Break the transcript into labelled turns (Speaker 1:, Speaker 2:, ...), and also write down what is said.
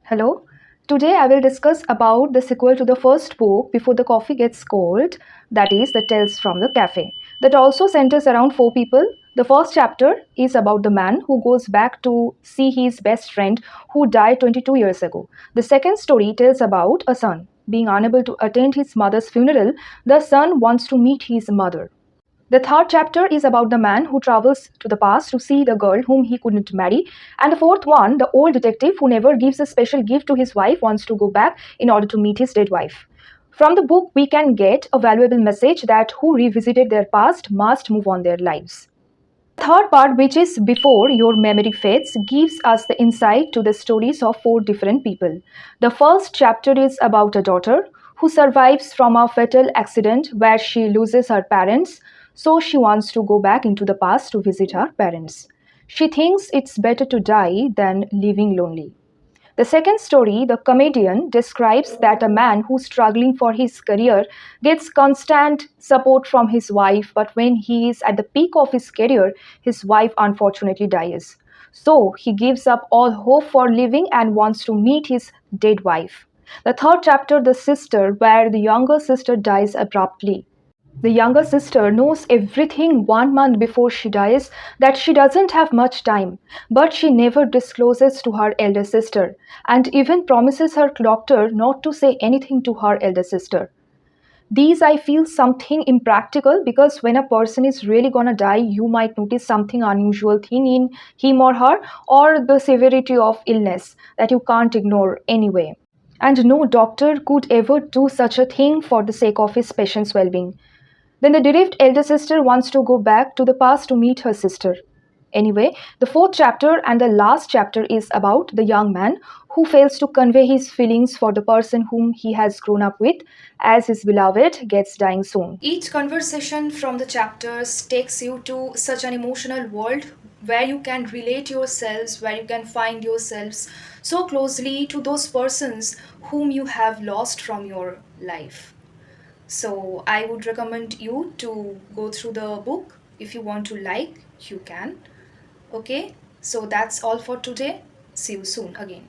Speaker 1: Hello. Today I will discuss about the sequel to the first book Before the Coffee Gets Cold, that is The Tales from the Cafe. That also centers around four people. The first chapter is about the man who goes back to see his best friend who died 22 years ago. The second story tells about a son. Being unable to attend his mother's funeral, the son wants to meet his mother. The third chapter is about the man who travels to the past to see the girl whom he couldn't marry. And the fourth one, the old detective who never gives a special gift to his wife, wants to go back in order to meet his dead wife. From the book, we can get a valuable message that who revisited their past must move on their lives. The third part, which is Before Your Memory Fades, gives us the insight to the stories of four different people. The first chapter is about a daughter who survives from a fatal accident where she loses her parents, so she wants to go back into the past to visit her parents. She thinks it's better to die than living lonely. The second story, The Comedian, describes that a man who's struggling for his career gets constant support from his wife, but when he is at the peak of his career, his wife unfortunately dies. So he gives up all hope for living and wants to meet his dead wife. The third chapter, The Sister, where the younger sister dies abruptly. The younger sister knows everything 1 month before she dies, that she doesn't have much time, but she never discloses to her elder sister and even promises her doctor not to say anything to her elder sister. These I feel something impractical because when a person is really gonna die, you might notice something unusual thing in him or the severity of illness that you can't ignore anyway. And no doctor could ever do such a thing for the sake of his patient's well being. Then the bereaved elder sister wants to go back to the past to meet her sister. Anyway, the fourth chapter and the last chapter is about the young man who fails to convey his feelings for the person whom he has grown up with as his beloved gets dying soon. Each conversation from the chapters takes you to such an emotional world where you can relate yourselves, where you can find yourselves so closely to those persons whom you have lost from your life. So I would recommend you to go through the book. If you want to like, you can. Okay, so that's all for today. See you soon again.